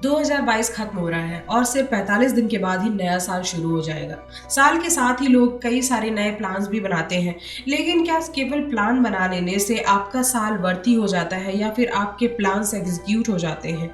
2022 खत्म हो रहा है और सिर्फ 45 दिन के बाद ही नया साल शुरू हो जाएगा। साल के साथ ही लोग कई सारे नए प्लान्स भी बनाते हैं, लेकिन क्या केवल प्लान बना लेने से आपका साल वर्ती हो जाता है या फिर आपके प्लान्स एग्जीक्यूट हो जाते हैं?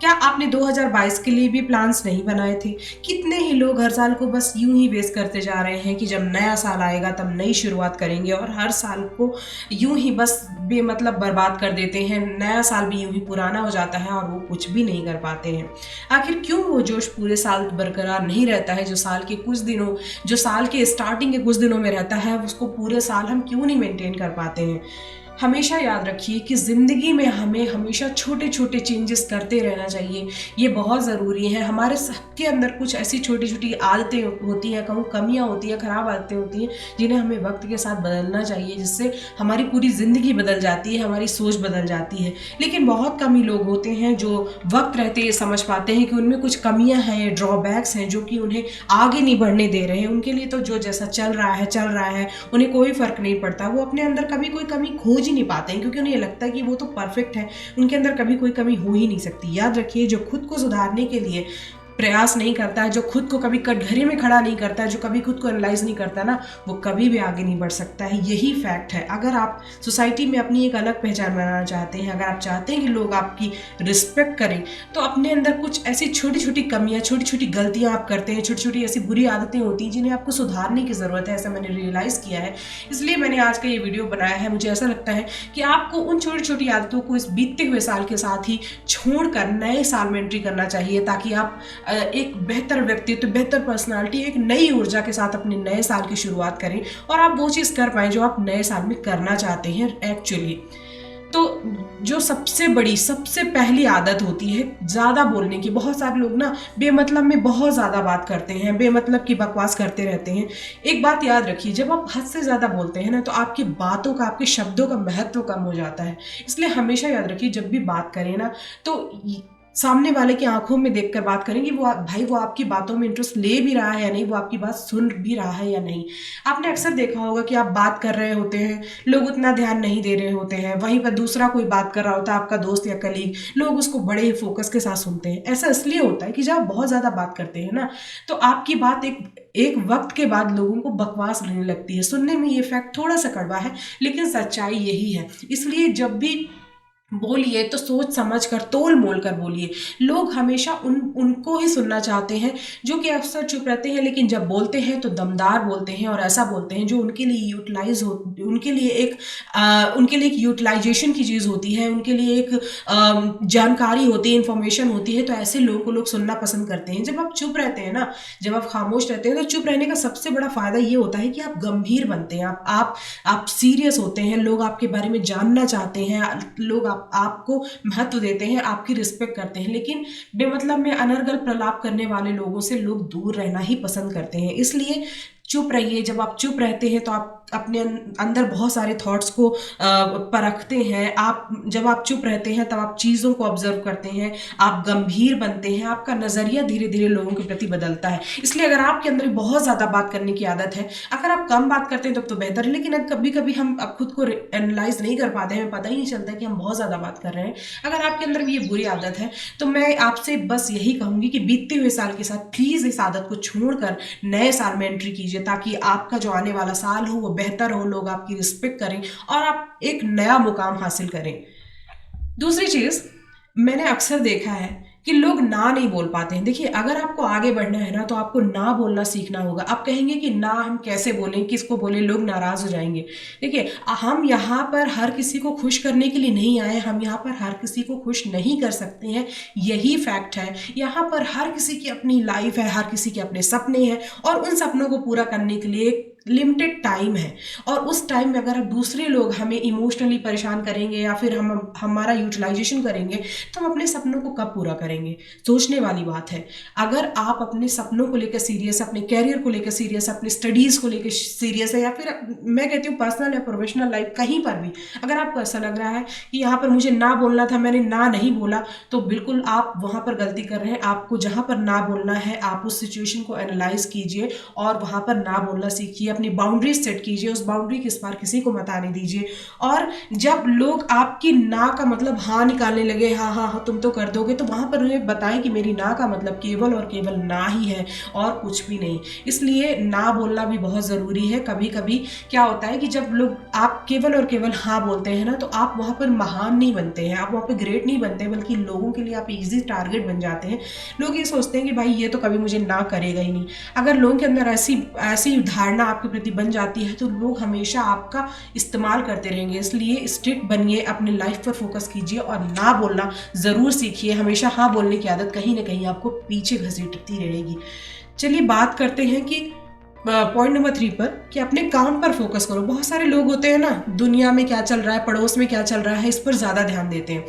क्या आपने 2022 के लिए भी प्लान्स नहीं बनाए थे? कितने ही लोग हर साल को बस यूं ही वेस्ट करते जा रहे हैं कि जब नया साल आएगा तब नई शुरुआत करेंगे, और हर साल को यूं ही बस बेमतलब बर्बाद कर देते हैं। नया साल भी यूं ही पुराना हो जाता है और वो कुछ भी नहीं कर पाते हैं। आखिर क्यों वो जोश पूरे साल बरकरार नहीं रहता है जो साल के स्टार्टिंग के कुछ दिनों में रहता है, उसको पूरे साल हम क्यों नहीं मेंटेन कर पाते हैं? हमेशा याद रखिए कि ज़िंदगी में हमें हमेशा छोटे छोटे चेंजेस करते रहना चाहिए। ये बहुत ज़रूरी है। हमारे सबके अंदर कुछ ऐसी छोटी छोटी आदतें होती हैं, कहूँ कमियाँ होती हैं, ख़राब आदतें होती हैं, जिन्हें हमें वक्त के साथ बदलना चाहिए, जिससे हमारी पूरी ज़िंदगी बदल जाती है, हमारी सोच बदल जाती है। लेकिन बहुत कम ही लोग होते हैं जो वक्त रहते ये समझ पाते हैं कि उनमें कुछ कमियाँ हैं, ड्रॉबैक्स हैं, जो कि उन्हें आगे नहीं बढ़ने दे रहे हैं। उनके लिए तो जो जैसा चल रहा है, उन्हें कोई फ़र्क नहीं पड़ता। वो अपने अंदर कभी कोई कमी खोज ही नहीं पाते हैं, क्योंकि उन्हें लगता है कि वो तो परफेक्ट है, उनके अंदर कभी कोई कमी हो ही नहीं सकती। याद रखिए, जो खुद को सुधारने के लिए प्रयास नहीं करता है, जो खुद को कभी कटघरे में खड़ा नहीं करता है, जो कभी खुद को एनालाइज नहीं करता ना, वो कभी भी आगे नहीं बढ़ सकता है। यही फैक्ट है। अगर आप सोसाइटी में अपनी एक अलग पहचान बनाना चाहते हैं, अगर आप चाहते हैं कि लोग आपकी रिस्पेक्ट करें, तो अपने अंदर कुछ ऐसी छोटी छोटी कमियां, छोटी छोटी गलतियां आप करते हैं, छोटी छोटी ऐसी बुरी आदतें होती हैं जिन्हें आपको सुधारने की ज़रूरत है। ऐसा मैंने रियलाइज़ किया है, इसलिए मैंने आज का ये वीडियो बनाया है। मुझे ऐसा लगता है कि आपको उन छोटी छोटी आदतों को इस बीतते हुए साल के साथ ही छोड़कर नए साल में एंट्री करना चाहिए, ताकि आप एक बेहतर व्यक्तित्व, बेहतर पर्सनालिटी, एक नई ऊर्जा के साथ अपने नए साल की शुरुआत करें और आप वो चीज़ कर पाएं जो आप नए साल में करना चाहते हैं एक्चुअली। तो जो सबसे पहली आदत होती है ज़्यादा बोलने की। बहुत सारे लोग ना बेमतलब में बहुत ज़्यादा बात करते हैं, बेमतलब की बकवास करते रहते हैं। एक बात याद रखिए, जब आप हद से ज़्यादा बोलते हैं ना, तो आपकी बातों का, आपके शब्दों का महत्व कम हो जाता है। इसलिए हमेशा याद रखिए, जब भी बात करें ना, तो सामने वाले की आंखों में देखकर बात करें कि वो आपकी बातों में इंटरेस्ट ले भी रहा है या नहीं, वो आपकी बात सुन भी रहा है या नहीं। आपने अक्सर देखा होगा कि आप बात कर रहे होते हैं, लोग उतना ध्यान नहीं दे रहे होते हैं, वहीं पर दूसरा कोई बात कर रहा होता है, आपका दोस्त या कलीग, लोग उसको बड़े ही फोकस के साथ सुनते हैं। ऐसा इसलिए होता है कि जब आप बहुत ज़्यादा बात करते हैं ना, तो आपकी बात एक वक्त के बाद लोगों को बकवास लगने लगती है। सुनने में ये फैक्ट थोड़ा सा कड़वा है, लेकिन सच्चाई यही है। इसलिए जब भी बोलिए तो सोच समझ कर, तोल मोल कर बोलिए। लोग हमेशा उनको ही सुनना चाहते हैं जो कि अक्सर चुप रहते हैं, लेकिन जब बोलते हैं तो दमदार बोलते हैं और ऐसा बोलते हैं जो उनके लिए उनके लिए एक यूटिलाइजेशन की चीज़ होती है, उनके लिए एक जानकारी होती है, इंफॉर्मेशन होती है। तो ऐसे लोगों को लोग सुनना पसंद करते हैं। जब आप चुप रहते हैं ना, जब आप खामोश रहते हैं, तो चुप रहने का सबसे बड़ा फायदा ये होता है कि आप गंभीर बनते हैं, आप सीरियस होते हैं, लोग आपके बारे में जानना चाहते हैं, लोग आपको महत्व देते हैं, आपकी रिस्पेक्ट करते हैं। लेकिन बेमतलब में अनर्गल प्रलाप करने वाले लोगों से लोग दूर रहना ही पसंद करते हैं। इसलिए चुप रहिए। जब आप चुप रहते हैं तो आप अपने अंदर बहुत सारे थॉट्स को परखते हैं। जब आप चुप रहते हैं तब आप चीज़ों को ऑब्जर्व करते हैं, आप गंभीर बनते हैं, आपका नज़रिया धीरे धीरे लोगों के प्रति बदलता है। इसलिए अगर आपके अंदर बहुत ज़्यादा बात करने की आदत है, अगर आप कम बात करते हैं तब तो बेहतर है, लेकिन कभी कभी हम अब खुद को एनालाइज नहीं कर पाते हैं, पता ही नहीं चलता कि हम बहुत ज़्यादा बात कर रहे हैं। अगर आपके अंदर ये बुरी आदत है, तो मैं आपसे बस यही कहूँगी कि बीतते हुए साल के साथ प्लीज़ इस आदत को छोड़कर नए साल में एंट्री कीजिए, ताकि आपका जो आने वाला साल हो वो बेहतर हो, लोग आपकी रिस्पेक्ट करें और आप एक नया मुकाम हासिल करें। दूसरी चीज़, मैंने अक्सर देखा है कि लोग ना नहीं बोल पाते हैं। देखिए, अगर आपको आगे बढ़ना है ना, तो आपको ना बोलना सीखना होगा। आप कहेंगे कि ना हम कैसे बोलें, किसको बोलें, लोग नाराज़ हो जाएंगे। देखिए, हम यहाँ पर हर किसी को खुश करने के लिए नहीं आए, हम यहाँ पर हर किसी को खुश नहीं कर सकते हैं, यही फैक्ट है। यहाँ पर हर किसी की अपनी लाइफ है, हर किसी के अपने सपने हैं, और उन सपनों को पूरा करने के लिए लिमिटेड टाइम है। और उस टाइम में अगर दूसरे लोग हमें इमोशनली परेशान करेंगे या फिर हमारा यूटिलाइजेशन करेंगे, तो हम अपने सपनों को कब पूरा करेंगे? सोचने वाली बात है। अगर आप अपने सपनों को लेकर सीरियस, अपने कैरियर को लेकर सीरियस, अपने स्टडीज़ को लेकर सीरियस है, या फिर मैं कहती हूँ पर्सनल या प्रोफेशनल लाइफ, कहीं पर भी अगर आपको ऐसा लग रहा है कि यहाँ पर मुझे ना बोलना था, मैंने ना नहीं बोला, तो बिल्कुल आप वहाँ पर गलती कर रहे हैं। आपको जहाँ पर ना बोलना है, आप उस सिचुएशन को एनालाइज कीजिए और वहाँ पर ना बोलना सीखिए। अपनी बाउंड्रीज सेट कीजिए, उस बाउंड्री के इस पार किसी को मत आने दीजिए। और जब लोग आपकी ना का मतलब हाँ निकालने लगे, हाँ हाँ हाँ तुम तो कर दोगे, तो वहाँ पर उन्हें बताएं कि मेरी ना का मतलब केवल और केवल ना ही है और कुछ भी नहीं। इसलिए ना बोलना भी बहुत ज़रूरी है। कभी कभी क्या होता है कि जब लोग आप केवल और केवल हाँ बोलते हैं ना, तो आप वहाँ पर महान नहीं बनते हैं, आप वहाँ पर ग्रेट नहीं बनते, बल्कि लोगों के लिए आप इजी टारगेट बन जाते हैं। लोग ये सोचते हैं कि भाई ये तो कभी मुझे ना करेगा ही नहीं। अगर लोगों के अंदर ऐसी ऐसी धारणा आपके प्रति बन जाती है तो लोग हमेशा आपका इस्तेमाल करते रहेंगे। इसलिए स्ट्रिक्ट बनिए, अपने लाइफ पर फोकस कीजिए और ना बोलना ज़रूर सीखिए। हमेशा हाँ बोलने की आदत कहीं ना कहीं आपको पीछे घसीटती रहेगी। चलिए बात करते हैं कि पॉइंट नंबर 3 पर, कि अपने काम पर फोकस करो। बहुत सारे लोग होते हैं ना, दुनिया में क्या चल रहा है, पड़ोस में क्या चल रहा है, इस पर ज़्यादा ध्यान देते हैं।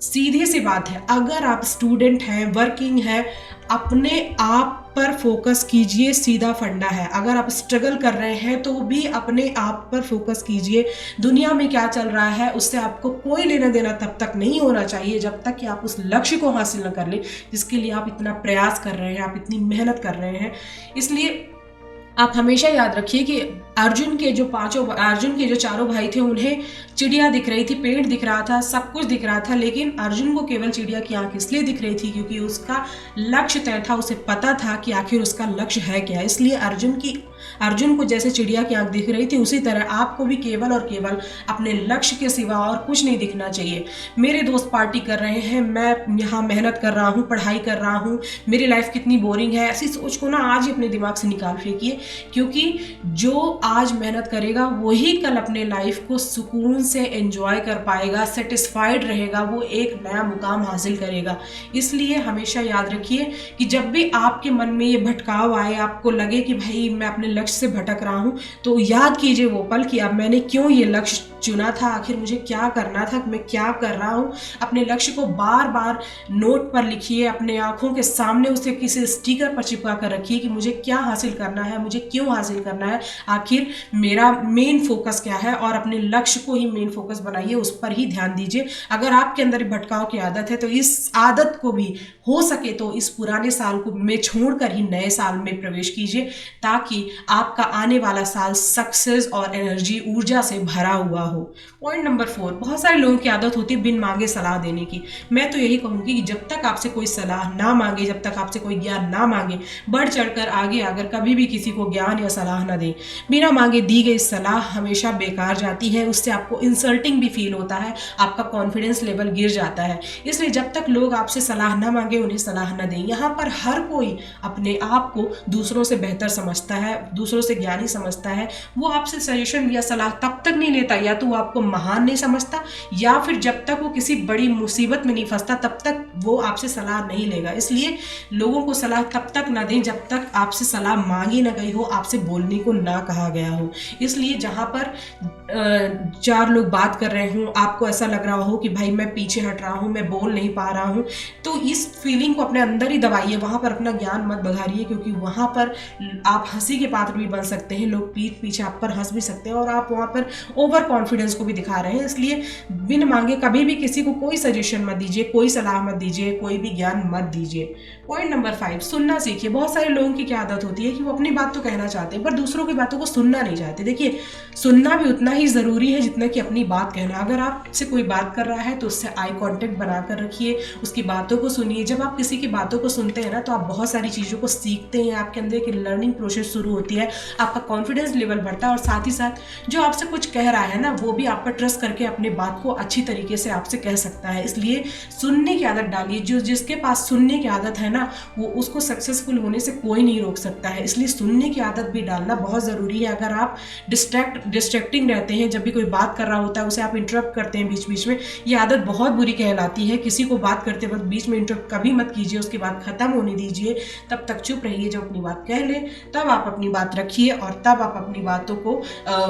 सीधी सी बात है, अगर आप स्टूडेंट हैं, वर्किंग है, अपने आप पर फोकस कीजिए, सीधा फंडा है। अगर आप स्ट्रगल कर रहे हैं तो भी अपने आप पर फोकस कीजिए। दुनिया में क्या चल रहा है उससे आपको कोई लेना देना तब तक नहीं होना चाहिए जब तक कि आप उस लक्ष्य को हासिल न कर लें जिसके लिए आप इतना प्रयास कर रहे हैं, आप इतनी मेहनत कर रहे हैं। इसलिए आप हमेशा याद रखिए कि अर्जुन के जो चारों भाई थे, उन्हें चिड़िया दिख रही थी, पेड़ दिख रहा था, सब कुछ दिख रहा था, लेकिन अर्जुन को केवल चिड़िया की आंख इसलिए दिख रही थी क्योंकि उसका लक्ष्य तय था। उसे पता था कि आखिर उसका लक्ष्य है क्या। इसलिए अर्जुन को जैसे चिड़िया की आंख दिख रही थी, उसी तरह आपको भी केवल और केवल अपने लक्ष्य के सिवा और कुछ नहीं दिखना चाहिए। मेरे दोस्त पार्टी कर रहे हैं, मैं यहाँ मेहनत कर रहा हूँ, पढ़ाई कर रहा हूँ, मेरी लाइफ कितनी बोरिंग है, ऐसी सोच को ना आज ही अपने दिमाग से निकाल फेंकिए। क्योंकि जो आज मेहनत करेगा वही कल अपने लाइफ को सुकून से एंजॉय कर पाएगा, सेटिस्फाइड रहेगा, वो एक नया मुकाम हासिल करेगा। इसलिए हमेशा याद रखिए कि जब भी आपके मन में ये भटकाव आए, आपको लगे कि भाई मैं अपने लक्ष्य से भटक रहा हूँ, तो याद कीजिए वो पल कि अब मैंने क्यों ये लक्ष्य चुना था, आखिर मुझे क्या करना था, मैं क्या कर रहा हूँ। अपने लक्ष्य को बार बार नोट पर लिखिए, अपने आंखों के सामने उसे किसी स्टिकर पर चिपका कर रखिए कि मुझे क्या हासिल करना है, मुझे क्यों हासिल करना है, आखिर मेरा मेन फोकस क्या है, और अपने लक्ष्य को ही मेन फोकस बनाइए, उस पर ही ध्यान दीजिए। अगर आपके अंदर भटकाव की आदत है तो इस आदत को भी हो सके तो इस पुराने साल को में छोड़कर ही नए साल में प्रवेश कीजिए, ताकि आपका आने वाला साल सक्सेस और एनर्जी, ऊर्जा से भरा हुआ हो। पॉइंट नंबर 4, बहुत सारे लोगों की आदत होती है बिन मांगे सलाह देने की। मैं तो यही कहूंगी कि जब तक आपसे कोई सलाह ना मांगे, जब तक आपसे कोई ज्ञान ना मांगे, बढ़ चढ़कर आगे आकर कभी भी किसी को ज्ञान या सलाह ना दें। बिना मांगे दी गई सलाह हमेशा बेकार जाती है, उससे आपको इंसल्टिंग भी फील होता है, आपका कॉन्फिडेंस लेवल गिर जाता है। इसलिए जब तक लोग आपसे सलाह ना मांगे उन्हें सलाह ना दें। यहाँ पर हर कोई अपने आप को दूसरों से बेहतर समझता है, दूसरों से ज्ञानी समझता है। वो आपसे सजेशन या सलाह तब तक नहीं लेता, या तो वो आपको महान नहीं समझता, या फिर जब तक वो किसी बड़ी मुसीबत में नहीं फंसता तब तक वो आपसे सलाह नहीं लेगा। इसलिए लोगों को सलाह तब तक ना दें जब तक आपसे सलाह मांगी ना गई हो, आपसे बोलने को ना कहा गया हो। इसलिए जहाँ पर 4 लोग बात कर रहे हों, आपको ऐसा लग रहा हो कि भाई मैं पीछे हट रहा हूँ, मैं बोल नहीं पा रहा हूँ, तो इस फीलिंग को अपने अंदर ही दबाइए, वहाँ पर अपना ज्ञान मत बघारिए, क्योंकि वहाँ पर आप हंसी के पात्र भी बन सकते हैं। लोग पीठ पीछे आप पर हंस भी सकते हैं और आप वहाँ पर ओवर कॉन्फिडेंस को भी दिखा रहे हैं। इसलिए बिन मांगे कभी भी किसी को कोई सजेशन मत दीजिए, कोई सलाह मत दीजिए, कोई भी ज्ञान मत दीजिए। पॉइंट नंबर 5, सुनना सीखिए। बहुत सारे लोगों की क्या आदत होती है कि वो अपनी बात तो कहना चाहते हैं पर दूसरों की बातों को सुनना नहीं चाहते। देखिए, सुनना भी उतना ही ज़रूरी है जितना कि अपनी बात कहना। अगर आपसे कोई बात कर रहा है तो उससे आई कांटेक्ट बनाकर रखिए, उसकी बातों को सुनिए। जब आप किसी की बातों को सुनते हैं ना, तो आप बहुत सारी चीज़ों को सीखते हैं, आपके अंदर एक लर्निंग प्रोसेस शुरू होती है, आपका कॉन्फिडेंस लेवल बढ़ता है, और साथ ही साथ जो आपसे कुछ कह रहा है ना, वो भी आप पर ट्रस्ट करके अपनी बात को अच्छी तरीके से आपसे कह सकता है। इसलिए सुनने की आदत डालिए। जो जिसके पास सुनने की आदत है ना, वो उसको सक्सेसफुल होने से कोई नहीं रोक सकता है। इसलिए सुनने की आदत भी डालना बहुत ज़रूरी है। अगर आप डिस्ट्रैक्टिंग रहते हैं, जब भी कोई बात कर रहा होता है उसे आप इंटरप्ट करते हैं बीच बीच में, ये आदत बहुत बुरी कहलाती है। किसी को बात करते वक्त बीच में इंटरप्ट कभी मत कीजिए, उसकी बात खत्म होने दीजिए, तब तक चुप रहिए। जब अपनी बात कह ले तब आप अपनी बात रखिए, और तब आप अपनी बातों को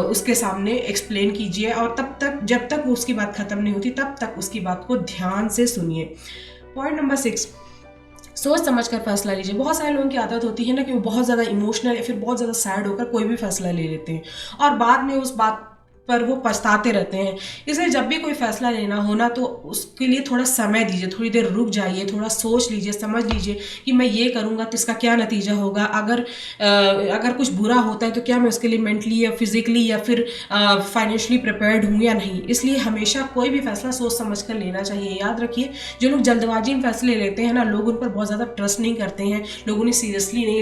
उसके सामने एक्सप्लेन कीजिए, और तब तक जब तक उसकी बात खत्म नहीं होती तब तक उसकी बात को ध्यान से सुनिए। पॉइंट नंबर 6, सोच समझ कर फैसला लीजिए। बहुत सारे लोगों की आदत होती है ना कि वो बहुत ज़्यादा इमोशनल या फिर बहुत ज़्यादा सैड होकर कोई भी फैसला ले लेते हैं, और बाद में उस बात पर वो पछताते रहते हैं। इसलिए जब भी कोई फैसला लेना हो ना तो उसके लिए थोड़ा समय दीजिए, थोड़ी देर रुक जाइए, थोड़ा सोच लीजिए, समझ लीजिए कि मैं ये करूँगा तो इसका क्या नतीजा होगा, अगर कुछ बुरा होता है तो क्या मैं उसके लिए मेंटली या फिजिकली या फिर फाइनेंशियली प्रिपेयर्ड हूँ या नहीं। इसलिए हमेशा कोई भी फैसला सोच समझ कर लेना चाहिए। याद रखिए, जो लोग जल्दबाजी में फैसले लेते हैं ना, लोग उन पर बहुत ज़्यादा ट्रस्ट नहीं करते हैं, लोग उन्हें सीरियसली नहीं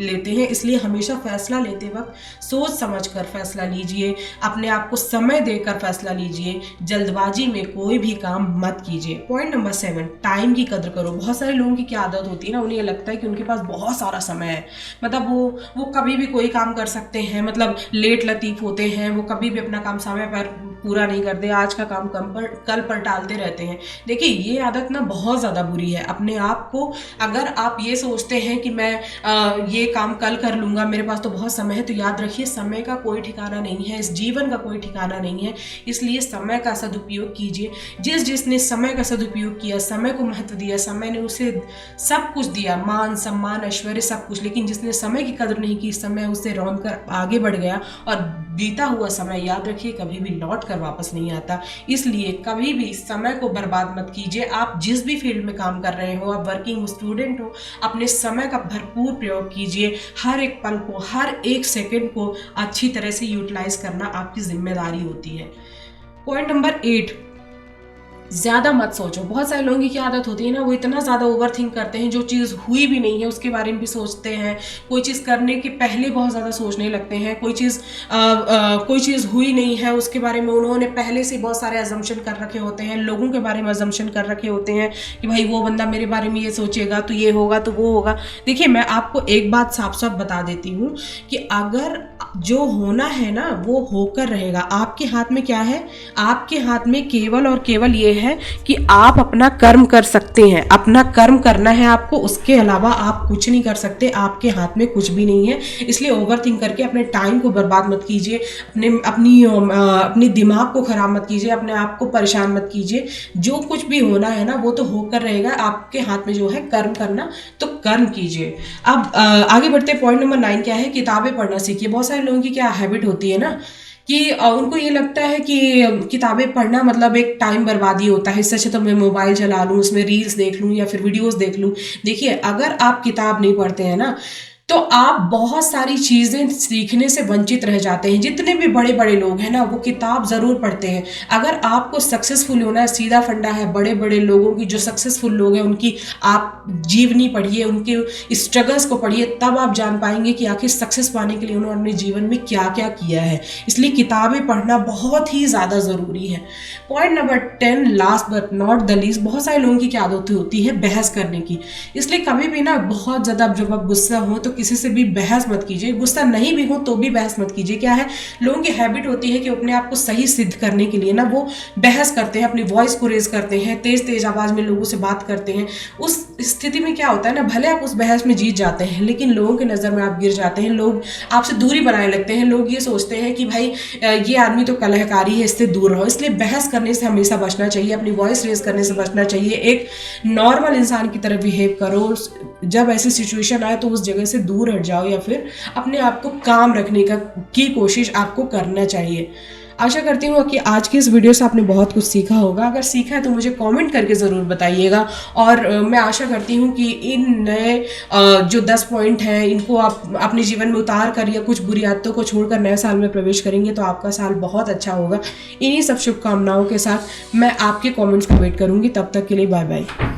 लेते हैं। इसलिए हमेशा फैसला लेते वक्त सोच समझ कर फैसला लीजिए, अपने आप को समय देकर फैसला लीजिए, जल्दबाजी में कोई भी काम मत कीजिए। पॉइंट नंबर 7, टाइम की कदर करो। बहुत सारे लोगों की क्या आदत होती है ना, उन्हें लगता है कि उनके पास बहुत सारा समय है, मतलब वो कभी भी कोई काम कर सकते हैं, मतलब लेट लतीफ़ होते हैं, वो कभी भी अपना काम समय पर पूरा नहीं करते, आज का काम कल पर टालते रहते हैं। देखिए, ये आदत ना बहुत ज़्यादा बुरी है। अपने आप को, अगर आप ये सोचते हैं कि मैं ये काम कल कर लूँगा, मेरे पास तो बहुत समय है, तो याद रखिए समय का कोई ठिकाना नहीं है, इस जीवन का कोई ठिकाना नहीं है। इसलिए समय का सदुपयोग कीजिए। जिसने समय का सदुपयोग किया, समय को महत्व दिया, समय ने उसे सब कुछ दिया, मान सम्मान ऐश्वर्य सब कुछ, लेकिन जिसने समय की कदर नहीं की, समय उससे रौंद कर आगे बढ़ गया और बीता हुआ समय, याद रखिए, कभी भी लौट कर वापस नहीं आता। इसलिए कभी भी समय को बर्बाद मत कीजिए। आप जिस भी फील्ड में काम कर रहे हो, आप वर्किंग हो, स्टूडेंट हो, अपने समय का भरपूर प्रयोग कीजिए। हर एक पल को, हर एक सेकंड को अच्छी तरह से यूटिलाइज करना आपकी जिम्मेदारी होती है। पॉइंट नंबर 8, ज़्यादा मत सोचो। बहुत सारे लोगों की क्या आदत होती है ना, वो इतना ज़्यादा ओवर थिंक करते हैं, जो चीज़ हुई भी नहीं है उसके बारे में भी सोचते हैं, कोई चीज़ करने के पहले बहुत ज़्यादा सोचने लगते हैं, कोई चीज़ हुई नहीं है उसके बारे में उन्होंने पहले से बहुत सारे अजम्पशन कर रखे होते हैं, लोगों के बारे में अजम्पशन कर रखे होते हैं कि भाई वो बंदा मेरे बारे में ये सोचेगा तो ये होगा तो वो होगा। देखिए, मैं आपको एक बात साफ साफ बता देती हूँ कि अगर जो होना है ना वो होकर रहेगा। आपके हाथ में क्या है? आपके हाथ में केवल और केवल ये है कि आप अपना कर्म कर सकते हैं, अपना कर्म करना है आपको, उसके अलावा आप कुछ नहीं कर सकते, आपके हाथ में कुछ भी नहीं है। इसलिए ओवर थिंक करके अपने टाइम को बर्बाद मत कीजिए, अपने दिमाग को खराब मत कीजिए, अपने आप को परेशान मत कीजिए। जो कुछ भी होना है ना वो तो होकर रहेगा, आपके हाथ में जो है कर्म करना, तो कर्म कीजिए। अब आगे बढ़ते पॉइंट नंबर 9 क्या है? किताबें पढ़ना सीखिए। बहुत सारे लोगों की क्या हैबिट होती है ना कि उनको ये लगता है कि किताबें पढ़ना मतलब एक टाइम बर्बादी होता है, इससे अच्छा तो मैं मोबाइल चला लूँ, उसमें रील्स देख लूँ या फिर वीडियोस देख लूँ। देखिए, अगर आप किताब नहीं पढ़ते हैं ना तो आप बहुत सारी चीज़ें सीखने से वंचित रह जाते हैं। जितने भी बड़े बड़े लोग हैं ना वो किताब ज़रूर पढ़ते हैं। अगर आपको सक्सेसफुल होना है, सीधा फंडा है, बड़े बड़े लोगों की, जो सक्सेसफुल लोग हैं उनकी आप जीवनी पढ़िए, उनके स्ट्रगल्स को पढ़िए, तब आप जान पाएंगे कि आखिर सक्सेस पाने के लिए उन्होंने अपने जीवन में क्या क्या किया है। इसलिए किताबें पढ़ना बहुत ही ज़्यादा ज़रूरी है। Point number 10, last but not the least, बहुत सारे लोगों की क्या आदत होती है? बहस करने की। इसलिए कभी भी ना बहुत ज़्यादा जब आप गुस्सा हो तो किसी से भी बहस मत कीजिए, गुस्सा नहीं भी हो तो भी बहस मत कीजिए। क्या है, लोगों की हैबिट होती है कि अपने आप को सही सिद्ध करने के लिए ना वो बहस करते हैं, अपनी वॉइस को रेज करते हैं, तेज तेज आवाज में लोगों से बात करते हैं। उस स्थिति में क्या होता है ना, भले आप उस बहस में जीत जाते हैं लेकिन लोगों की नज़र में आप गिर जाते हैं, लोग आपसे दूरी बनाने लगते हैं, लोग ये सोचते हैं कि भाई ये आदमी तो कलहकारी है, इससे दूर रहो। इसलिए बहस करने से हमेशा बचना चाहिए, अपनी वॉइस रेज करने से बचना चाहिए, एक नॉर्मल इंसान की तरह बिहेव करो। जब ऐसी सिचुएशन आए तो उस जगह से दूर हट जाओ या फिर अपने आप को काम रखने की कोशिश आपको करना चाहिए। आशा करती हूँ कि आज की इस वीडियो से आपने बहुत कुछ सीखा होगा। अगर सीखा है तो मुझे कमेंट करके ज़रूर बताइएगा और मैं आशा करती हूँ कि इन नए जो 10 पॉइंट हैं इनको आप अपने जीवन में उतार कर या कुछ बुरी आदतों को छोड़कर नए साल में प्रवेश करेंगे तो आपका साल बहुत अच्छा होगा। इन्हीं सब शुभकामनाओं के साथ मैं आपके कमेंट्स को वेट करूँगी। तब तक के लिए बाय बाय।